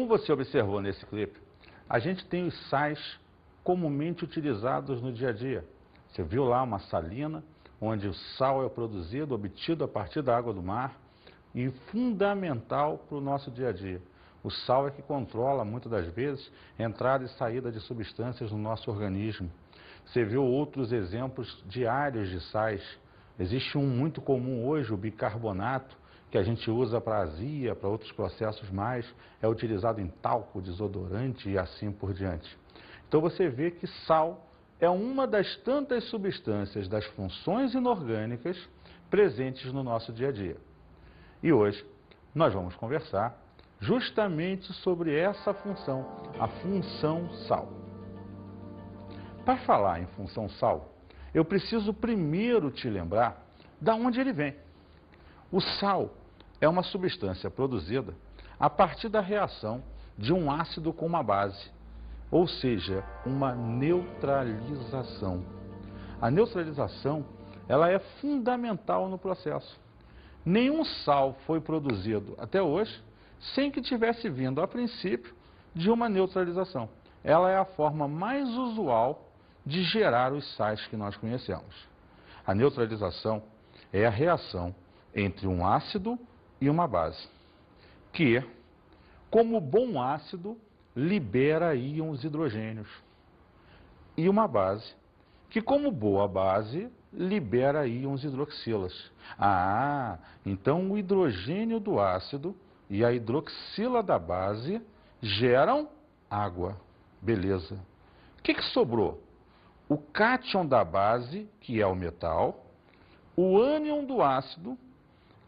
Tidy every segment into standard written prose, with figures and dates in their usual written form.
você observou nesse clipe, a gente tem os sais comumente utilizados no dia a dia. Você viu lá uma salina, onde o sal é produzido, obtido a partir da água do mar, e fundamental para o nosso dia a dia. O sal é que controla, muitas das vezes, a entrada e saída de substâncias no nosso organismo. Você viu outros exemplos diários de sais. Existe um muito comum hoje, o bicarbonato, que a gente usa para azia, para outros processos mais, é utilizado em talco, desodorante e assim por diante. Então você vê que sal é uma das tantas substâncias das funções inorgânicas presentes no nosso dia a dia. E hoje nós vamos conversar justamente sobre essa função, a função sal. Para falar em função sal, eu preciso primeiro te lembrar de onde ele vem. O sal é uma substância produzida a partir da reação de um ácido com uma base, ou seja, uma neutralização. A neutralização, ela é fundamental no processo. Nenhum sal foi produzido até hoje sem que tivesse vindo, a princípio, de uma neutralização. Ela é a forma mais usual de gerar os sais que nós conhecemos. A neutralização é a reação entre um ácido e uma base, que, como bom ácido, libera íons hidrogênios, e uma base, que como boa base, libera íons hidroxilas. Então o hidrogênio do ácido e a hidroxila da base geram água. Beleza. O que sobrou? O cátion da base, que é o metal, o ânion do ácido,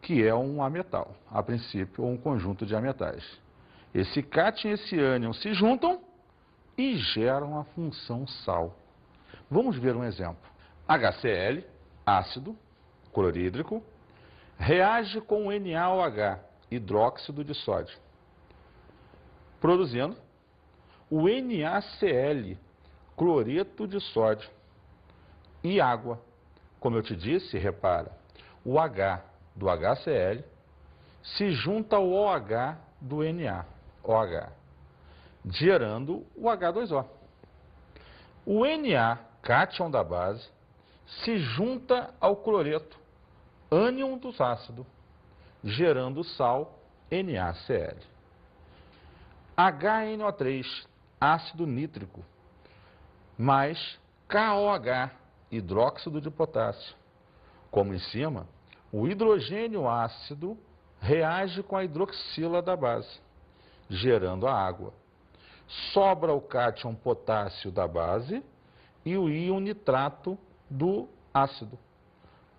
que é um ametal, a princípio, ou um conjunto de ametais. Esse cátion e esse ânion se juntam e geram a função sal. Vamos ver um exemplo. HCl, ácido clorídrico, reage com NaOH, hidróxido de sódio, produzindo o NaCl, cloreto de sódio, e água. Como eu te disse, repara, o H do HCl se junta ao OH do NaOH, gerando o H2O. O Na, cátion da base, se junta ao cloreto, ânion do ácido, gerando o sal NaCl. HNO3, ácido nítrico, mais KOH, hidróxido de potássio. Como em cima, o hidrogênio ácido reage com a hidroxila da base, gerando a água. Sobra o cátion potássio da base e o íon nitrato do ácido.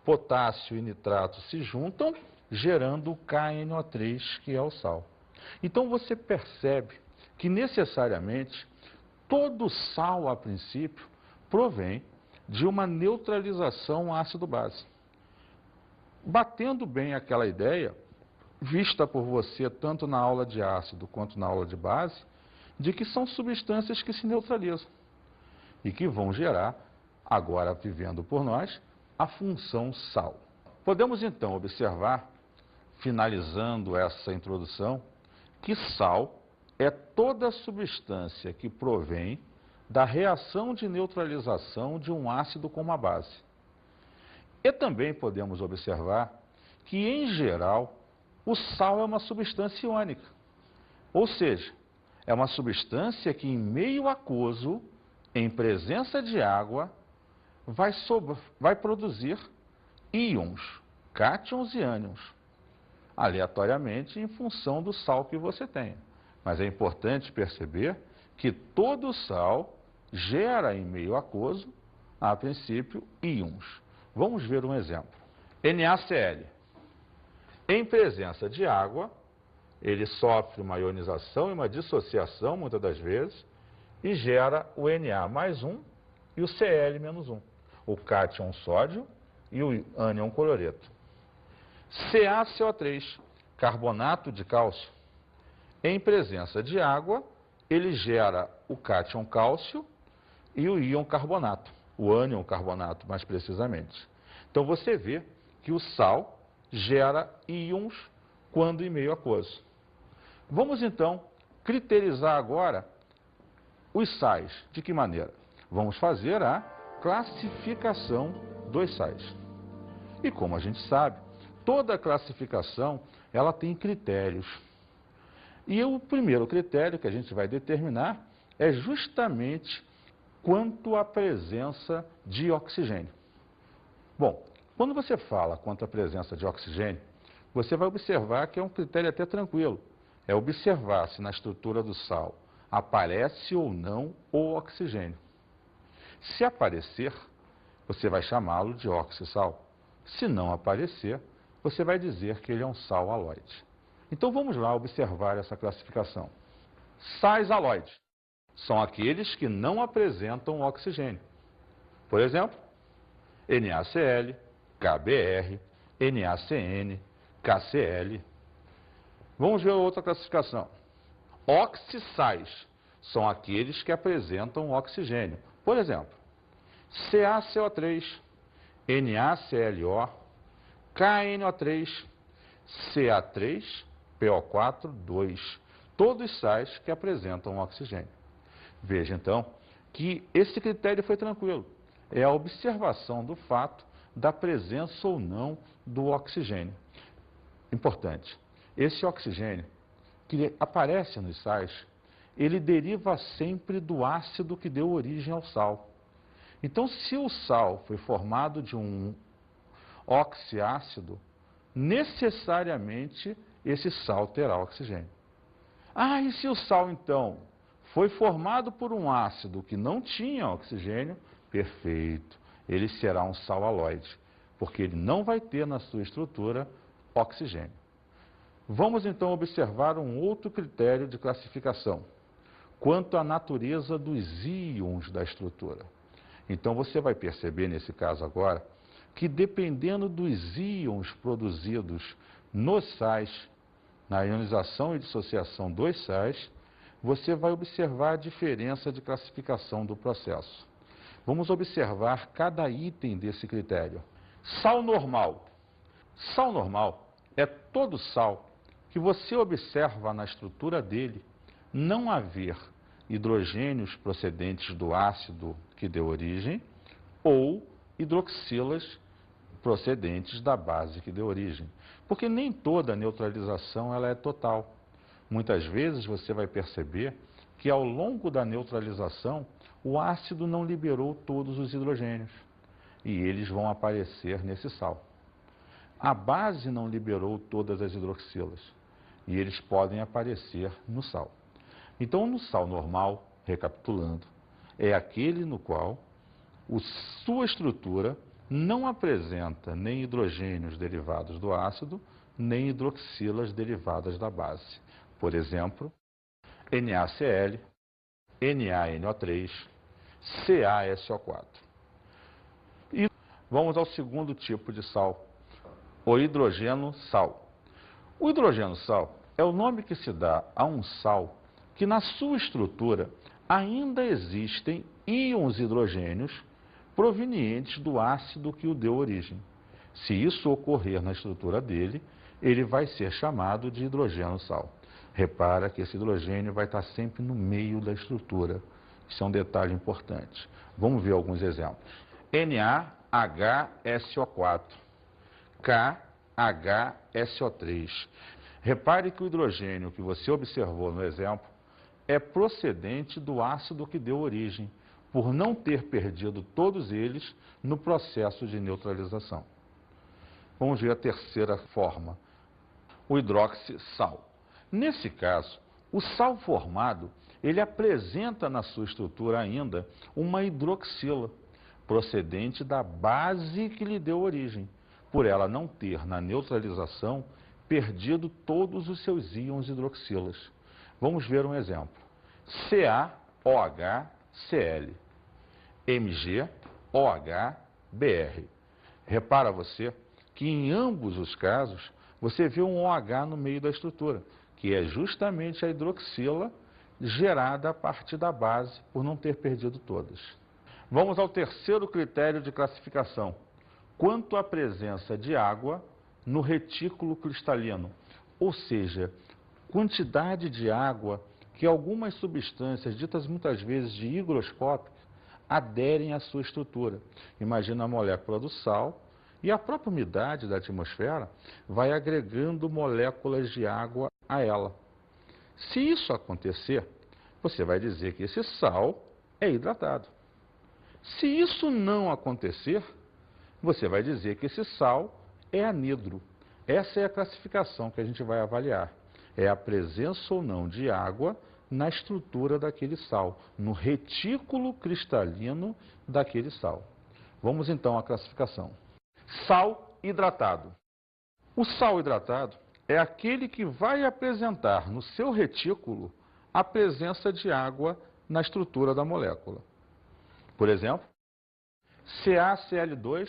Potássio e nitrato se juntam, gerando o KNO3, que é o sal. Então você percebe que necessariamente todo sal, a princípio, provém de uma neutralização ácido-base. Batendo bem aquela ideia, vista por você tanto na aula de ácido quanto na aula de base, de que são substâncias que se neutralizam e que vão gerar, agora vivendo por nós, a função sal. Podemos então observar, finalizando essa introdução, que sal é toda substância que provém da reação de neutralização de um ácido com uma base. E também podemos observar que, em geral, o sal é uma substância iônica, ou seja, é uma substância que, em meio aquoso, em presença de água, vai produzir íons, cátions e ânions, aleatoriamente em função do sal que você tenha. Mas é importante perceber que todo sal gera em meio aquoso, a princípio, íons. Vamos ver um exemplo. NaCl. Em presença de água, ele sofre uma ionização e uma dissociação, muitas das vezes, e gera o Na mais 1 e o Cl menos 1. O cátion sódio e o ânion cloreto. CaCO3, carbonato de cálcio. Em presença de água, ele gera o cátion cálcio e o íon carbonato, o ânion carbonato, mais precisamente. Então você vê que o sal gera íons quando em meio aquoso. Vamos então criterizar agora os sais. De que maneira? Vamos fazer a classificação dos sais. E como a gente sabe, toda classificação ela tem critérios. E o primeiro critério que a gente vai determinar é justamente quanto à presença de oxigênio. Bom, quando você fala quanto à presença de oxigênio, você vai observar que é um critério até tranquilo. É observar se na estrutura do sal aparece ou não o oxigênio. Se aparecer, você vai chamá-lo de oxissal. Se não aparecer, você vai dizer que ele é um sal aloide. Então vamos lá observar essa classificação. Sais aloides são aqueles que não apresentam oxigênio. Por exemplo, NaCl, KBr, NaCN, KCl. Vamos ver outra classificação. Oxissais são aqueles que apresentam oxigênio. Por exemplo, CaCO3, NaClO, KNO3, Ca3PO4, todos sais que apresentam oxigênio. Veja então que esse critério foi tranquilo. É a observação do fato da presença ou não do oxigênio. Importante, esse oxigênio que aparece nos sais, ele deriva sempre do ácido que deu origem ao sal. Então, se o sal foi formado de um oxiácido, necessariamente esse sal terá oxigênio. Ah, e se o sal, então, foi formado por um ácido que não tinha oxigênio? Perfeito, ele será um sal aloide, porque ele não vai ter na sua estrutura oxigênio. Vamos então observar um outro critério de classificação, quanto à natureza dos íons da estrutura. Então você vai perceber nesse caso agora, que dependendo dos íons produzidos nos sais, na ionização e dissociação dos sais, você vai observar a diferença de classificação do processo. Vamos observar cada item desse critério. Sal normal. Sal normal é todo sal que você observa na estrutura dele não haver hidrogênios procedentes do ácido que deu origem ou hidroxilas procedentes da base que deu origem. Porque nem toda neutralização ela é total. Muitas vezes você vai perceber que ao longo da neutralização o ácido não liberou todos os hidrogênios e eles vão aparecer nesse sal. A base não liberou todas as hidroxilas e eles podem aparecer no sal. Então, no sal normal, recapitulando, é aquele no qual sua estrutura não apresenta nem hidrogênios derivados do ácido, nem hidroxilas derivadas da base. Por exemplo, NaCl, NaNO3, CaSO4. E vamos ao segundo tipo de sal, o hidrogeno sal. O hidrogeno sal é o nome que se dá a um sal que na sua estrutura ainda existem íons hidrogênios provenientes do ácido que o deu origem. Se isso ocorrer na estrutura dele, ele vai ser chamado de hidrogeno sal. Repara que esse hidrogênio vai estar sempre no meio da estrutura. Isso é um detalhe importante. Vamos ver alguns exemplos. NaHSO4, KHSO3. Repare que o hidrogênio que você observou no exemplo é procedente do ácido que deu origem, por não ter perdido todos eles no processo de neutralização. Vamos ver a terceira forma, o hidroxissal. Nesse caso, o sal formado, ele apresenta na sua estrutura ainda uma hidroxila, procedente da base que lhe deu origem, por ela não ter, na neutralização, perdido todos os seus íons hidroxilas. Vamos ver um exemplo. CaOHCl, MgOHBr. Repara você que em ambos os casos você vê um OH no meio da estrutura, que é justamente a hidroxila gerada a partir da base, por não ter perdido todas. Vamos ao terceiro critério de classificação, quanto à presença de água no retículo cristalino, ou seja, quantidade de água que algumas substâncias, ditas muitas vezes de higroscópicas, aderem à sua estrutura. Imagina a molécula do sal e a própria umidade da atmosfera vai agregando moléculas de água a ela. Se isso acontecer, você vai dizer que esse sal é hidratado. Se isso não acontecer, você vai dizer que esse sal é anidro. Essa é a classificação que a gente vai avaliar. É a presença ou não de água na estrutura daquele sal, no retículo cristalino daquele sal. Vamos então à classificação. Sal hidratado. O sal hidratado é aquele que vai apresentar no seu retículo a presença de água na estrutura da molécula. Por exemplo, CaCl2,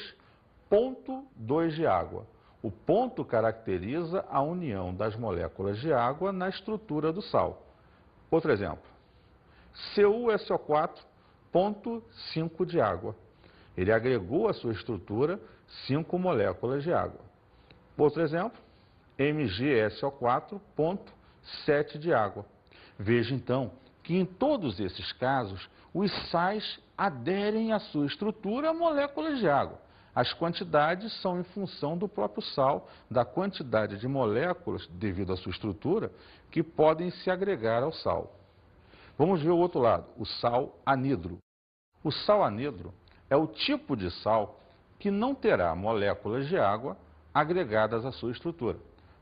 ponto 2 de água. O ponto caracteriza a união das moléculas de água na estrutura do sal. Outro exemplo, CuSO4, ponto 5 de água. Ele agregou à sua estrutura 5 moléculas de água. Outro exemplo, MgSO4, ponto 7 de água. Veja então que em todos esses casos, os sais aderem à sua estrutura a moléculas de água. As quantidades são em função do próprio sal, da quantidade de moléculas, devido à sua estrutura, que podem se agregar ao sal. Vamos ver o outro lado, o sal anidro. O sal anidro é o tipo de sal que não terá moléculas de água agregadas à sua estrutura,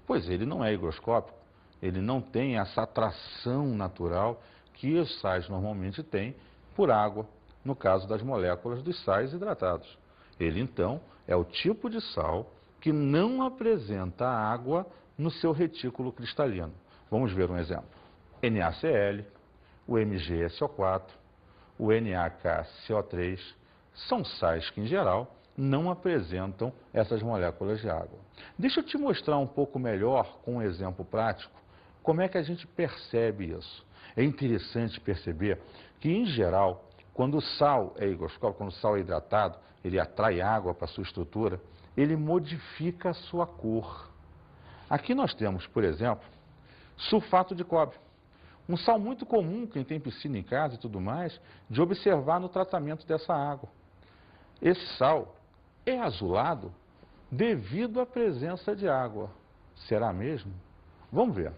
pois ele não é higroscópico, ele não tem essa atração natural que os sais normalmente têm por água, no caso das moléculas dos sais hidratados. Ele, então, é o tipo de sal que não apresenta água no seu retículo cristalino. Vamos ver um exemplo. NaCl, o MgSO4, o NaKCO3, são sais que, em geral, não apresentam essas moléculas de água. Deixa eu te mostrar um pouco melhor, com um exemplo prático, como é que a gente percebe isso. É interessante perceber que, em geral, quando o sal é higroscópico, quando o sal é hidratado, ele atrai água para a sua estrutura, ele modifica a sua cor. Aqui nós temos, por exemplo, sulfato de cobre. Um sal muito comum, quem tem piscina em casa e tudo mais, de observar no tratamento dessa água. Esse sal é azulado devido à presença de água. Será mesmo? Vamos ver.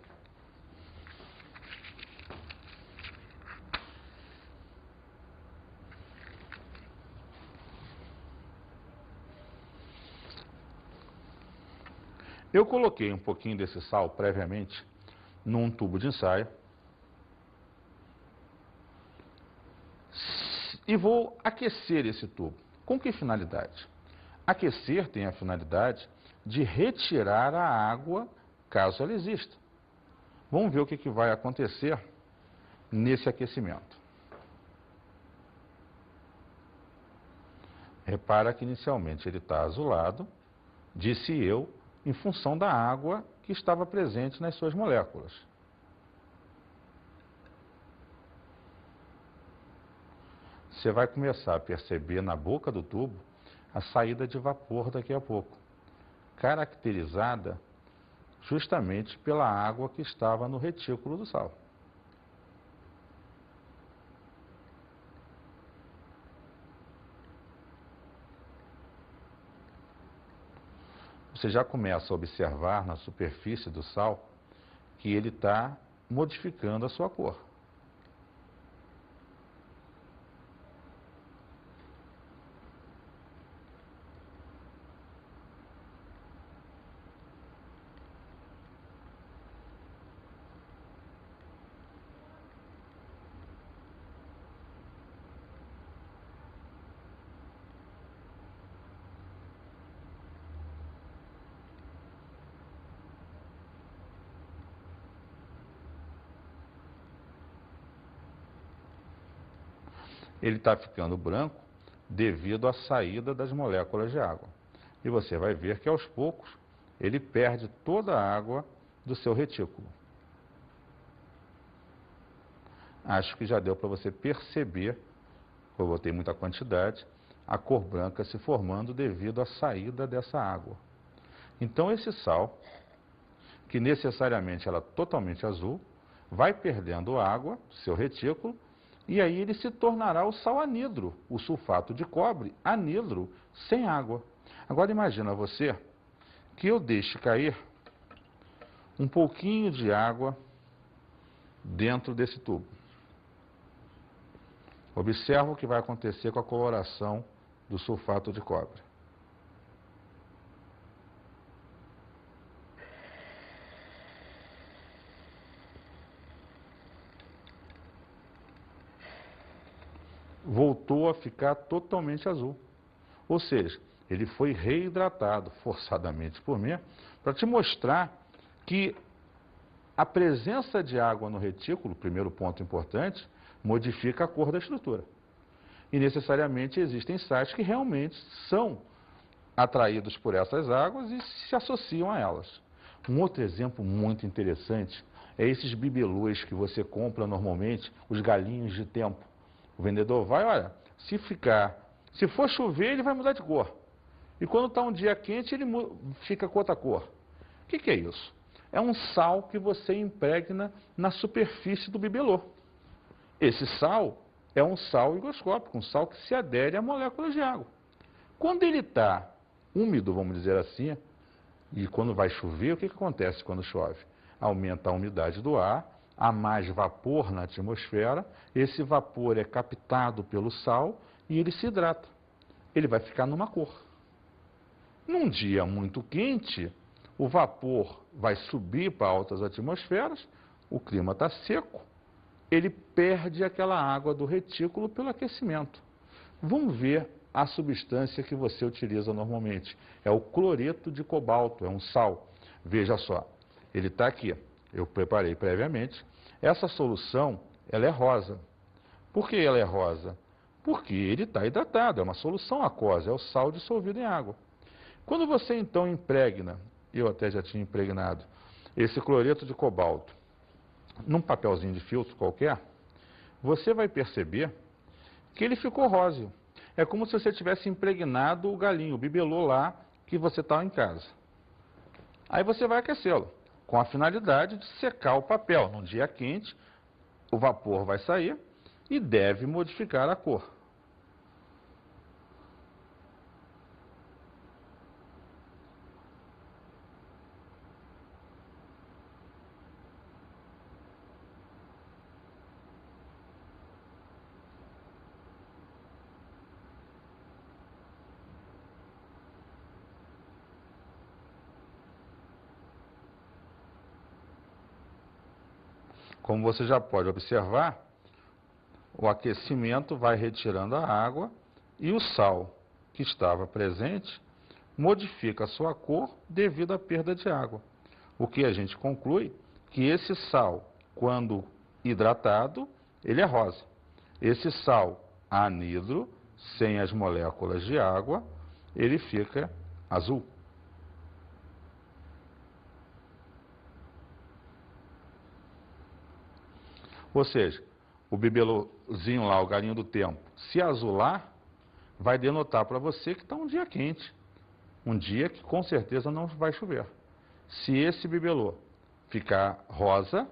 Eu coloquei um pouquinho desse sal previamente num tubo de ensaio e vou aquecer esse tubo. Com que finalidade? Aquecer tem a finalidade de retirar a água, caso ela exista. Vamos ver o que vai acontecer nesse aquecimento. Repara que inicialmente ele está azulado, disse eu, em função da água que estava presente nas suas moléculas. Você vai começar a perceber na boca do tubo a saída de vapor daqui a pouco, caracterizada justamente pela água que estava no retículo do sal. Você já começa a observar na superfície do sal que ele está modificando a sua cor. Ele está ficando branco devido à saída das moléculas de água. E você vai ver que aos poucos ele perde toda a água do seu retículo. Acho que já deu para você perceber, eu botei muita quantidade, a cor branca se formando devido à saída dessa água. Então esse sal, que necessariamente ela é totalmente azul, vai perdendo água, seu retículo, e aí ele se tornará o sal anidro, o sulfato de cobre anidro, sem água. Agora imagina você que eu deixe cair um pouquinho de água dentro desse tubo. Observa o que vai acontecer com a coloração do sulfato de cobre. Voltou a ficar totalmente azul. Ou seja, ele foi reidratado forçadamente por mim, para te mostrar que a presença de água no retículo, primeiro ponto importante, modifica a cor da estrutura. E necessariamente existem sais que realmente são atraídos por essas águas e se associam a elas. Um outro exemplo muito interessante é esses bibelôs que você compra normalmente, os galinhos de tempo. O vendedor vai, olha, se for chover, ele vai mudar de cor. E quando está um dia quente, ele fica com outra cor. O que é isso? É um sal que você impregna na superfície do bibelô. Esse sal é um sal higroscópico, um sal que se adere a moléculas de água. Quando ele está úmido, vamos dizer assim, e quando vai chover, o que acontece quando chove? Aumenta a umidade do ar, há mais vapor na atmosfera, esse vapor é captado pelo sal e ele se hidrata. Ele vai ficar numa cor. Num dia muito quente, o vapor vai subir para altas atmosferas, o clima está seco, ele perde aquela água do retículo pelo aquecimento. Vamos ver a substância que você utiliza normalmente. É o cloreto de cobalto, é um sal. Veja só, ele está aqui. Eu preparei previamente. Essa solução, ela é rosa. Por que ela é rosa? Porque ele está hidratado, é uma solução aquosa, é o sal dissolvido em água. Quando você então impregna, eu até já tinha impregnado, esse cloreto de cobalto num papelzinho de filtro qualquer, você vai perceber que ele ficou róseo. É como se você tivesse impregnado o galinho, o bibelô lá que você está em casa. Aí você vai aquecê-lo, com a finalidade de secar o papel. Num dia quente, o vapor vai sair e deve modificar a cor. Como você já pode observar, o aquecimento vai retirando a água e o sal que estava presente modifica a sua cor devido à perda de água. O que a gente conclui que esse sal, quando hidratado, ele é rosa. Esse sal anidro, sem as moléculas de água, ele fica azul. Ou seja, o bibelôzinho lá, o galinho do tempo, se azular, vai denotar para você que está um dia quente. Um dia que com certeza não vai chover. Se esse bibelô ficar rosa,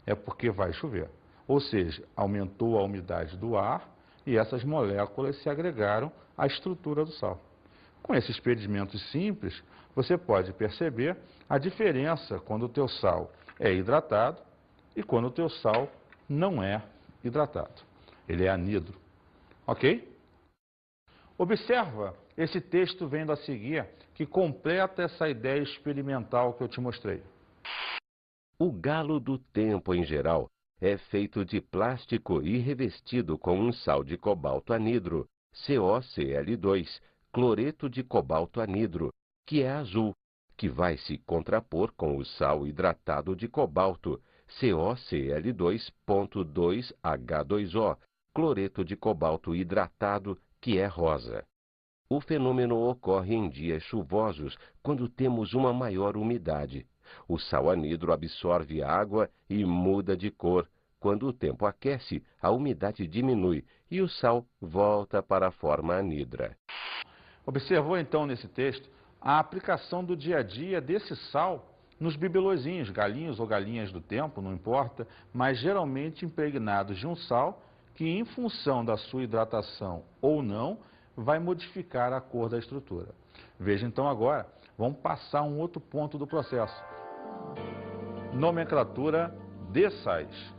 é porque vai chover. Ou seja, aumentou a umidade do ar e essas moléculas se agregaram à estrutura do sal. Com esses experimentos simples, você pode perceber a diferença quando o teu sal é hidratado e quando o teu sal não é hidratado. Ele é anidro. Ok? Observa esse texto vendo a seguir, que completa essa ideia experimental que eu te mostrei. O galo do tempo, em geral, é feito de plástico e revestido com um sal de cobalto anidro, CoCl2, cloreto de cobalto anidro, que é azul, que vai se contrapor com o sal hidratado de cobalto, CoCl2.2H2O, cloreto de cobalto hidratado, que é rosa. O fenômeno ocorre em dias chuvosos, quando temos uma maior umidade. O sal anidro absorve água e muda de cor. Quando o tempo aquece, a umidade diminui e o sal volta para a forma anidra. Observou então nesse texto a aplicação do dia a dia desse sal nos bibelôzinhos, galinhos ou galinhas do tempo, não importa, mas geralmente impregnados de um sal que, em função da sua hidratação ou não, vai modificar a cor da estrutura. Veja então agora, vamos passar a um outro ponto do processo. Nomenclatura de sais.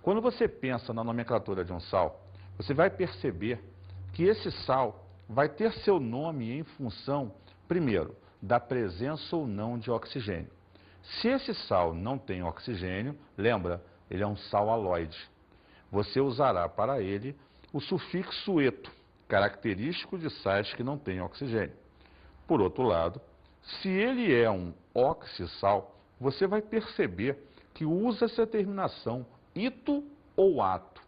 Quando você pensa na nomenclatura de um sal, você vai perceber que esse sal vai ter seu nome em função, primeiro, da presença ou não de oxigênio. Se esse sal não tem oxigênio, lembra, ele é um sal halóide. Você usará para ele o sufixo eto, característico de sais que não têm oxigênio. Por outro lado, se ele é um oxissal, você vai perceber que usa-se a terminação ito ou ato.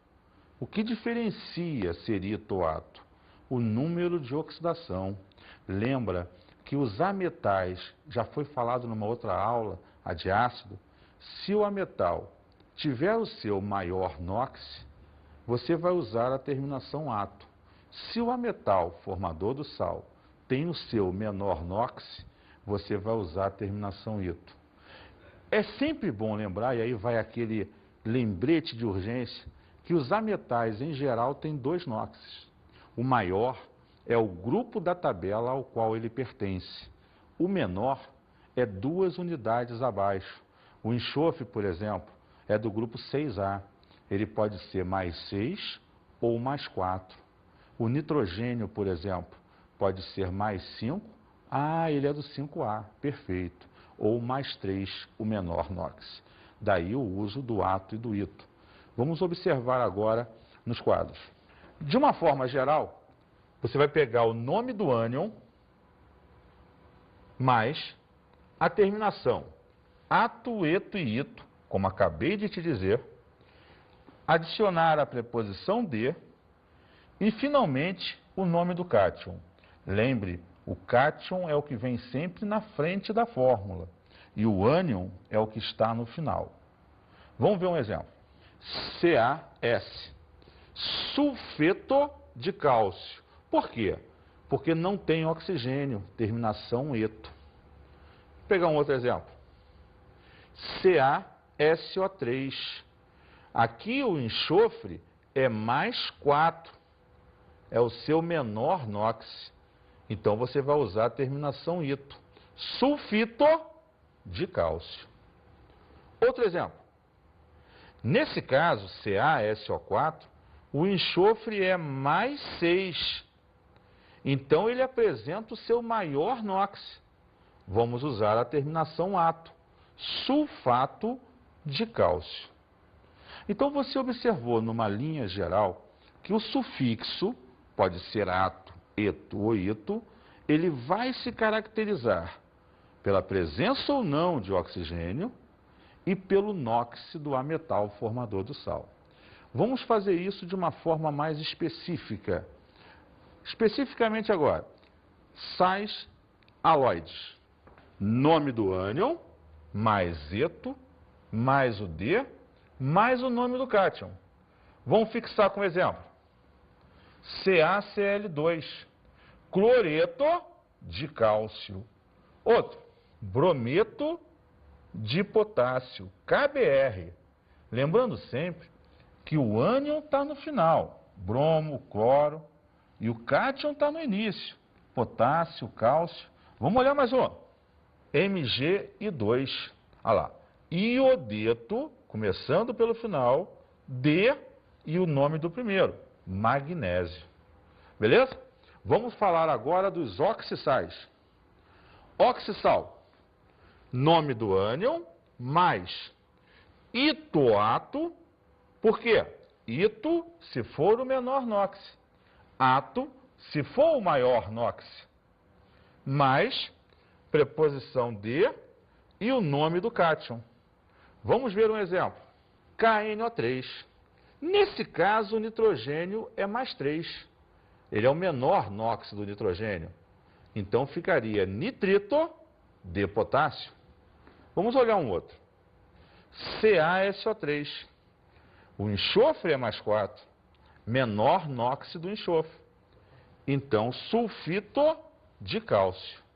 O que diferencia ser ito ou ato? O número de oxidação. Lembra que os ametais, já foi falado numa outra aula, a de ácido, se o ametal tiver o seu maior NOx, você vai usar a terminação ato. Se o ametal formador do sal tem o seu menor NOx, você vai usar a terminação ito. É sempre bom lembrar, e aí vai aquele lembrete de urgência, que os ametais em geral têm 2 NOxes. O maior é o grupo da tabela ao qual ele pertence. O menor é 2 unidades abaixo. O enxofre, por exemplo, é do grupo 6A. Ele pode ser mais 6 ou mais 4. O nitrogênio, por exemplo, pode ser mais 5. Ah, ele é do 5A, perfeito. Ou mais 3, o menor NOx. Daí o uso do ato e do ito. Vamos observar agora nos quadros. De uma forma geral, você vai pegar o nome do ânion mais a terminação ato, eto e ito, como acabei de te dizer, adicionar a preposição de e, finalmente, o nome do cátion. Lembre, o cátion é o que vem sempre na frente da fórmula e o ânion é o que está no final. Vamos ver um exemplo. CaS, sulfeto de cálcio. Por quê? Porque não tem oxigênio, terminação eto. Vou pegar um outro exemplo. CaSO3. Aqui o enxofre é mais 4. É o seu menor NOx. Então você vai usar a terminação ito. Sulfito de cálcio. Outro exemplo. Nesse caso, CaSO4, o enxofre é mais 6. Então ele apresenta o seu maior NOx. Vamos usar a terminação ato. Sulfato de cálcio. Então você observou numa linha geral que o sufixo, pode ser ato, eto ou ito, ele vai se caracterizar pela presença ou não de oxigênio e pelo NOx do ametal formador do sal. Vamos fazer isso de uma forma mais específica. Especificamente agora, sais halóides. Nome do ânion, mais eto, mais o D, mais o nome do cátion. Vamos fixar como exemplo. CaCl2, cloreto de cálcio. Outro, brometo de potássio, KBr. Lembrando sempre que o ânion está no final, bromo, cloro, e o cátion está no início, potássio, cálcio. Vamos olhar mais um. Mg2. Olha lá. Iodeto, começando pelo final, D e o nome do primeiro, magnésio. Beleza? Vamos falar agora dos oxissais. Oxissal, nome do ânion, mais itoato. Por quê? Ito, se for o menor NOx. Ato, se for o maior NOx. Mais preposição de e o nome do cátion. Vamos ver um exemplo. KNO3. Nesse caso, o nitrogênio é mais 3. Ele é o menor NOx do nitrogênio. Então, ficaria nitrito de potássio. Vamos olhar um outro. CaSO3. O enxofre é mais 4. Menor NOx do enxofre. Então, sulfito de cálcio.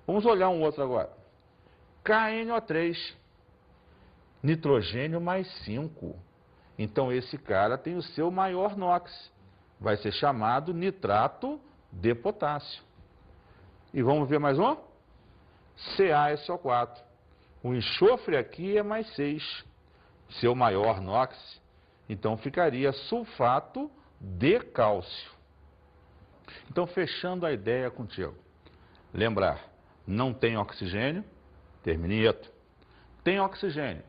Vamos olhar um outro agora. KNO3, nitrogênio mais 5. Então esse cara tem o seu maior NOx. Vai ser chamado nitrato de potássio. E vamos ver mais um? CaSO4. O enxofre aqui é mais 6. Seu maior NOx. Então ficaria sulfato de cálcio. Então, fechando a ideia contigo. Lembrar, não tem oxigênio, termine ito. Tem oxigênio,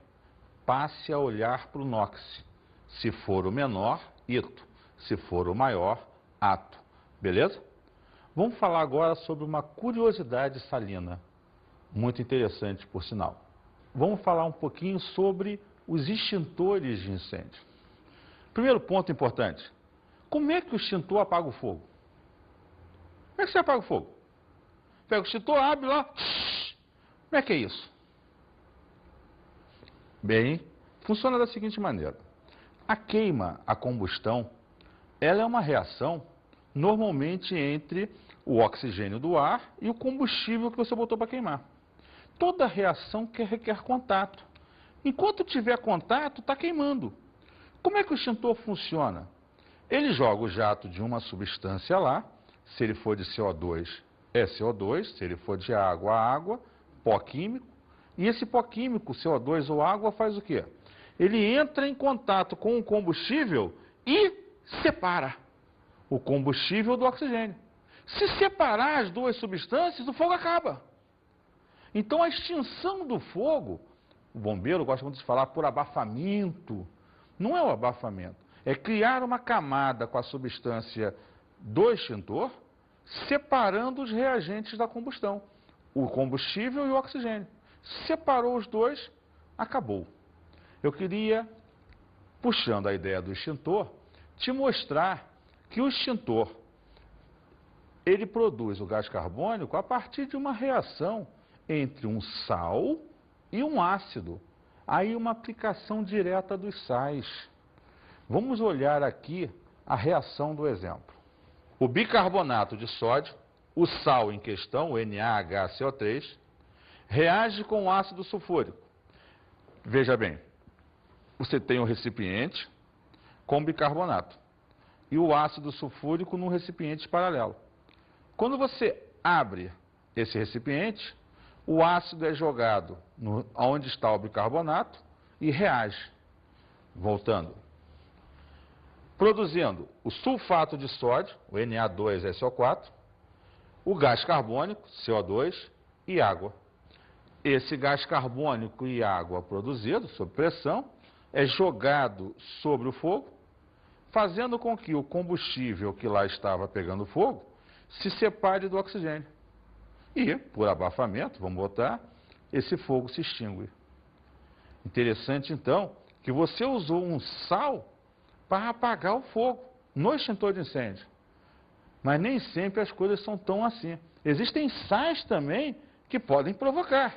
passe a olhar para o NOx. Se for o menor, ito. Se for o maior, ato. Beleza? Vamos falar agora sobre uma curiosidade salina. Muito interessante, por sinal. Vamos falar um pouquinho sobre os extintores de incêndio. Primeiro ponto importante. Como é que o extintor apaga o fogo? Como é que você apaga o fogo? Pega o extintor, abre lá. Como é que é isso? Bem, funciona da seguinte maneira. A queima, a combustão, ela é uma reação normalmente entre o oxigênio do ar e o combustível que você botou para queimar. Toda reação requer contato. Enquanto tiver contato, está queimando. Como é que o extintor funciona? Ele joga o jato de uma substância lá, se ele for de CO2, é CO2, se ele for de água, água, pó químico. E esse pó químico, CO2 ou água, faz o quê? Ele entra em contato com o combustível e separa o combustível do oxigênio. Se separar as duas substâncias, o fogo acaba. Então a extinção do fogo, o bombeiro gosta muito de falar por abafamento. Não é o abafamento, é criar uma camada com a substância do extintor, separando os reagentes da combustão, o combustível e o oxigênio. Separou os dois, acabou. Eu queria, puxando a ideia do extintor, te mostrar que o extintor, ele produz o gás carbônico a partir de uma reação entre um sal e um ácido. Aí uma aplicação direta dos sais. Vamos olhar aqui a reação do exemplo. O bicarbonato de sódio, o sal em questão, o NaHCO3, reage com o ácido sulfúrico. Veja bem, você tem um recipiente com bicarbonato e o ácido sulfúrico num recipiente paralelo. Quando você abre esse recipiente, o ácido é jogado onde está o bicarbonato e reage, voltando, produzindo o sulfato de sódio, o Na2SO4, o gás carbônico, CO2 e água. Esse gás carbônico e água produzido sob pressão é jogado sobre o fogo, fazendo com que o combustível que lá estava pegando fogo se separe do oxigênio. E, por abafamento, vamos botar, esse fogo se extingue. Interessante, então, que você usou um sal para apagar o fogo no extintor de incêndio. Mas nem sempre as coisas são tão assim. Existem sais também que podem provocar.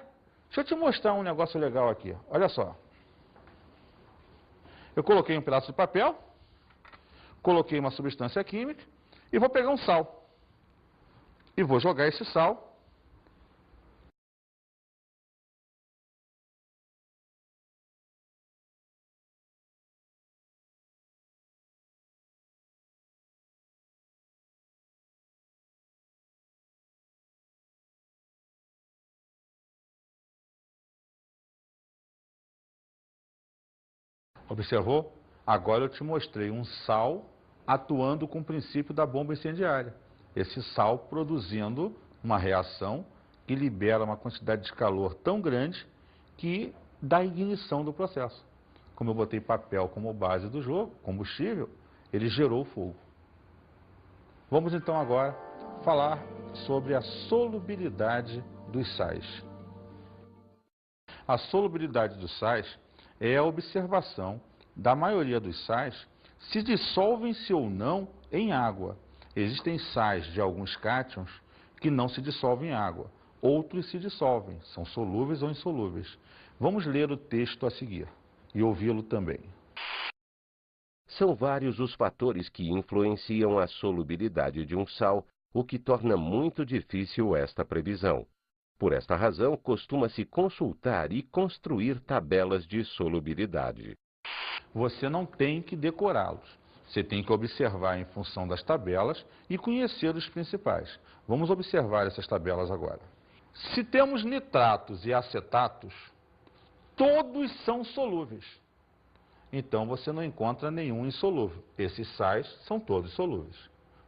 Deixa eu te mostrar um negócio legal aqui. Olha só. Eu coloquei um pedaço de papel, coloquei uma substância química e vou pegar um sal. E vou jogar esse sal . Observou? Agora eu te mostrei um sal atuando com o princípio da bomba incendiária. Esse sal produzindo uma reação que libera uma quantidade de calor tão grande que dá ignição do processo. Como eu botei papel como base do jogo, combustível, ele gerou fogo. Vamos então agora falar sobre a solubilidade dos sais. A solubilidade dos sais é a observação da maioria dos sais se dissolvem-se ou não em água. Existem sais de alguns cátions que não se dissolvem em água, outros se dissolvem, são solúveis ou insolúveis. Vamos ler o texto a seguir e ouvi-lo também. São vários os fatores que influenciam a solubilidade de um sal, o que torna muito difícil esta previsão. Por esta razão, costuma-se consultar e construir tabelas de solubilidade. Você não tem que decorá-los. Você tem que observar em função das tabelas e conhecer os principais. Vamos observar essas tabelas agora. Se temos nitratos e acetatos, todos são solúveis. Então você não encontra nenhum insolúvel. Esses sais são todos solúveis.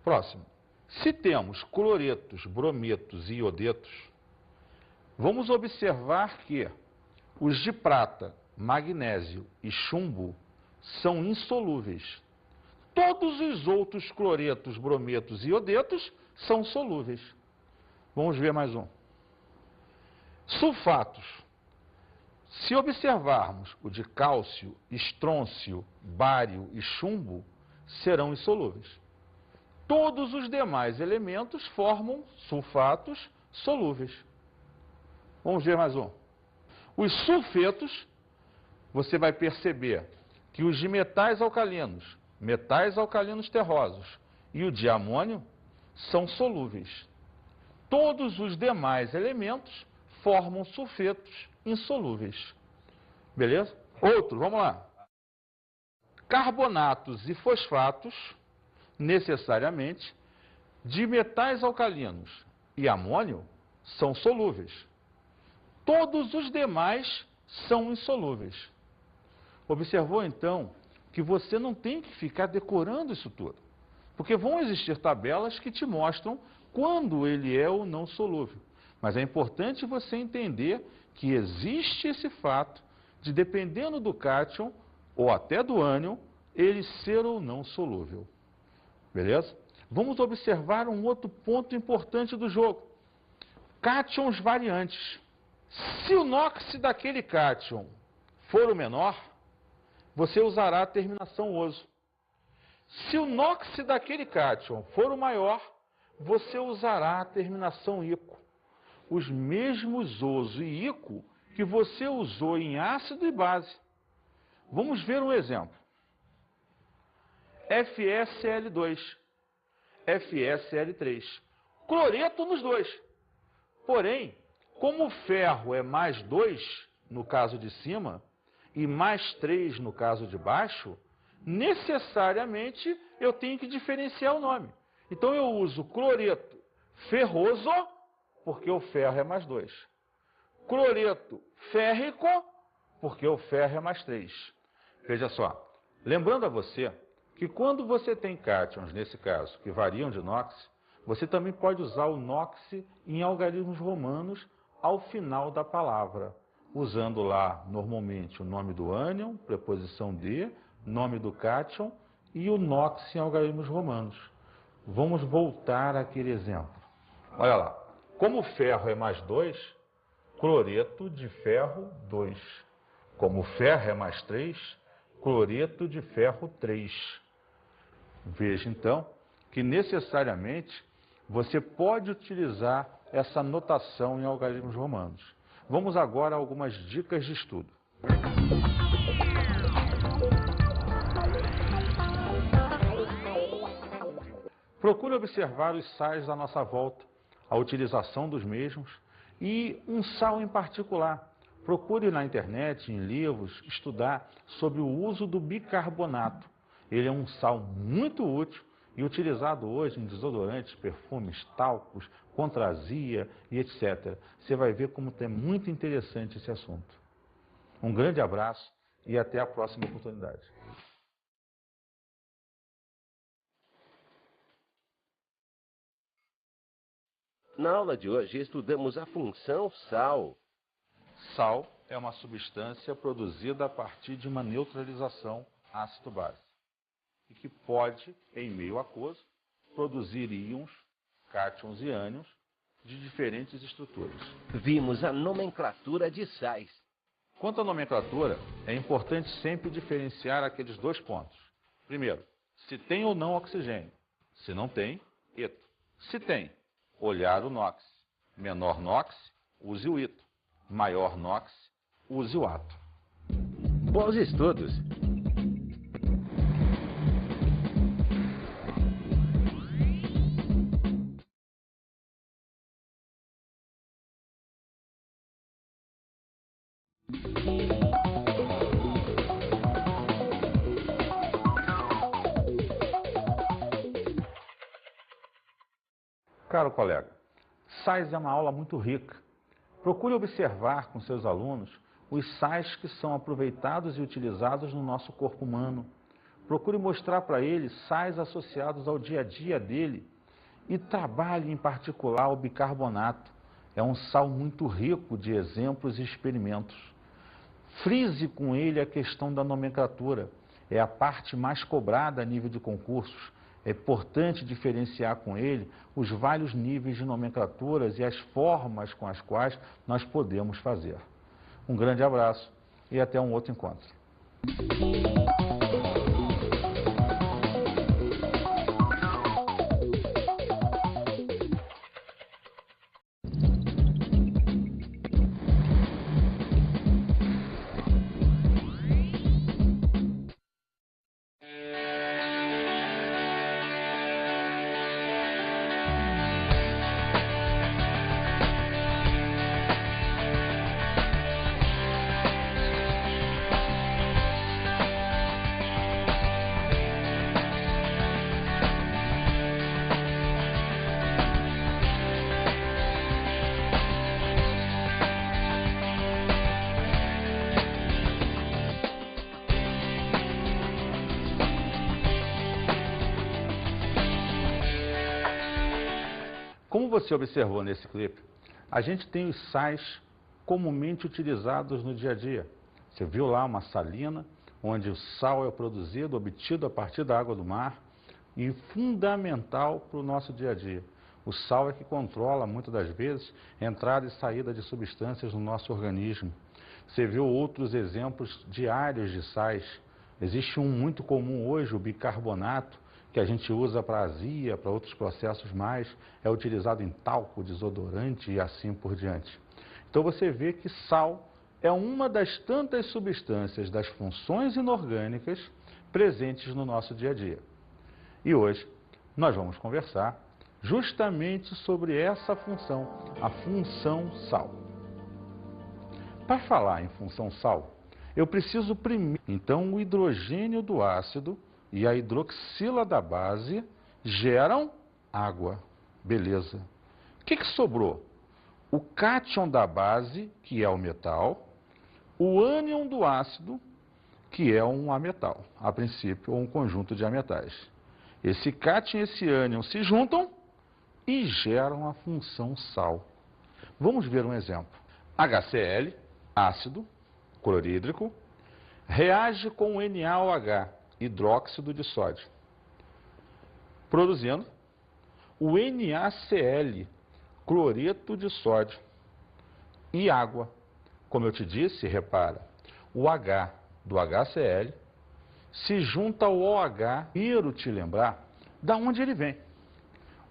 Próximo. Se temos cloretos, brometos e iodetos, vamos observar que os de prata, magnésio e chumbo são insolúveis. Todos os outros cloretos, brometos e iodetos são solúveis. Vamos ver mais um. Sulfatos. Se observarmos o de cálcio, estrôncio, bário e chumbo, serão insolúveis. Todos os demais elementos formam sulfatos solúveis. Vamos ver mais um. Os sulfetos, você vai perceber que os de metais alcalinos terrosos e o de amônio são solúveis. Todos os demais elementos formam sulfetos insolúveis. Beleza? Outro, vamos lá. Carbonatos e fosfatos, necessariamente, de metais alcalinos e amônio, são solúveis. Todos os demais são insolúveis. Observou, então, que você não tem que ficar decorando isso tudo. Porque vão existir tabelas que te mostram quando ele é ou não solúvel. Mas é importante você entender que existe esse fato de, dependendo do cátion ou até do ânion, ele ser ou não solúvel. Beleza? Vamos observar um outro ponto importante do jogo. Cátions variantes. Se o NOx daquele cátion for o menor, você usará a terminação oso. Se o NOx daquele cátion for o maior, você usará a terminação ico. Os mesmos oso e ico que você usou em ácido e base. Vamos ver um exemplo. FeCl2, FeCl3. Cloreto nos dois. Porém, como o ferro é mais 2 no caso de cima e mais 3 no caso de baixo, necessariamente eu tenho que diferenciar o nome. Então eu uso cloreto ferroso, porque o ferro é mais 2. Cloreto férrico, porque o ferro é mais 3. Veja só, lembrando a você que quando você tem cátions, nesse caso, que variam de NOx, você também pode usar o NOx em algarismos romanos ao final da palavra, usando lá, normalmente, o nome do ânion, preposição de, nome do cátion e o NOx em algarismos romanos. Vamos voltar àquele exemplo. Olha lá. Como o ferro é mais 2, cloreto de ferro 2. Como o ferro é mais 3, cloreto de ferro 3. Veja, então, que necessariamente você pode utilizar essa notação em algarismos romanos. Vamos agora a algumas dicas de estudo. Procure observar os sais à nossa volta, a utilização dos mesmos e um sal em particular. Procure na internet, em livros, estudar sobre o uso do bicarbonato. Ele é um sal muito útil e utilizado hoje em desodorantes, perfumes, talcos, contra azia e etc. Você vai ver como é muito interessante esse assunto. Um grande abraço e até a próxima oportunidade. Na aula de hoje, estudamos a função sal. Sal é uma substância produzida a partir de uma neutralização ácido-base e que pode, em meio aquoso, produzir íons, cátions e ânions de diferentes estruturas. Vimos a nomenclatura de sais. Quanto à nomenclatura, é importante sempre diferenciar aqueles dois pontos. Primeiro, se tem ou não oxigênio. Se não tem, eto. Se tem, olhar o NOx. Menor NOx, use o ito. Maior NOx, use o ato. Bons estudos! Caro colega, sais é uma aula muito rica. Procure observar com seus alunos os sais que são aproveitados e utilizados no nosso corpo humano. Procure mostrar para eles sais associados ao dia a dia dele e trabalhe em particular o bicarbonato. É um sal muito rico de exemplos e experimentos. Frise com ele a questão da nomenclatura. É a parte mais cobrada a nível de concursos. É importante diferenciar com ele os vários níveis de nomenclaturas e as formas com as quais nós podemos fazer. Um grande abraço e até um outro encontro. Como você observou nesse clipe, a gente tem os sais comumente utilizados no dia a dia. Você viu lá uma salina, onde o sal é produzido, obtido a partir da água do mar e fundamental para o nosso dia a dia. O sal é que controla, muitas das vezes, a entrada e saída de substâncias no nosso organismo. Você viu outros exemplos diários de sais. Existe um muito comum hoje, o bicarbonato, que a gente usa para azia, para outros processos mais, é utilizado em talco, desodorante e assim por diante. Então você vê que sal é uma das tantas substâncias das funções inorgânicas presentes no nosso dia a dia. E hoje nós vamos conversar justamente sobre essa função, a função sal. Para falar em função sal, eu preciso primeiro, então o hidrogênio do ácido e a hidroxila da base geram água. Beleza. O que sobrou? O cátion da base, que é o metal, o ânion do ácido, que é um ametal, a princípio, ou um conjunto de ametais. Esse cátion e esse ânion se juntam e geram a função sal. Vamos ver um exemplo. HCl, ácido clorídrico, reage com NaOH, hidróxido de sódio, produzindo o NaCl, cloreto de sódio, e água. Como eu te disse, repara, o H do HCl se junta ao OH. Quero te lembrar de onde ele vem.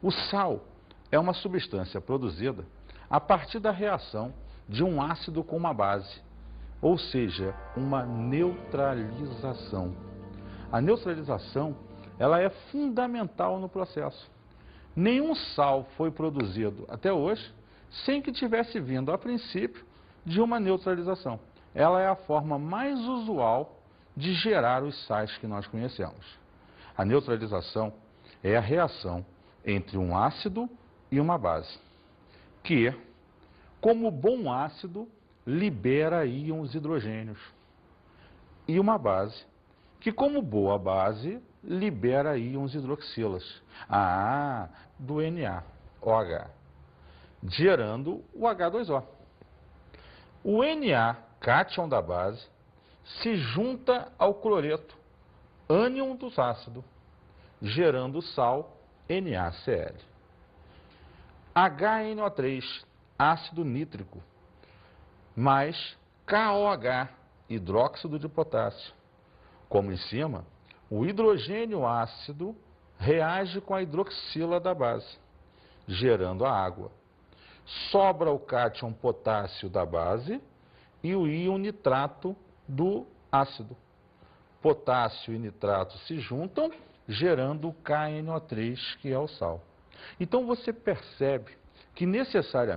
O sal é uma substância produzida a partir da reação de um ácido com uma base, ou seja, uma neutralização. A neutralização, ela é fundamental no processo. Nenhum sal foi produzido até hoje sem que tivesse vindo, a princípio, de uma neutralização. Ela é a forma mais usual de gerar os sais que nós conhecemos. A neutralização é a reação entre um ácido e uma base, que, como bom ácido, libera íons hidrogênios, e uma base, que como boa base, libera íons hidroxilas, do NaOH, gerando o H2O. O Na, cátion da base, se junta ao cloreto, ânion do ácido, gerando o sal NaCl. HNO3, ácido nítrico, mais KOH, hidróxido de potássio. Como em cima, o hidrogênio ácido reage com a hidroxila da base, gerando a água. Sobra o cátion potássio da base e o íon nitrato do ácido. Potássio e nitrato se juntam, gerando o KNO3, que é o sal. Então você percebe que necessariamente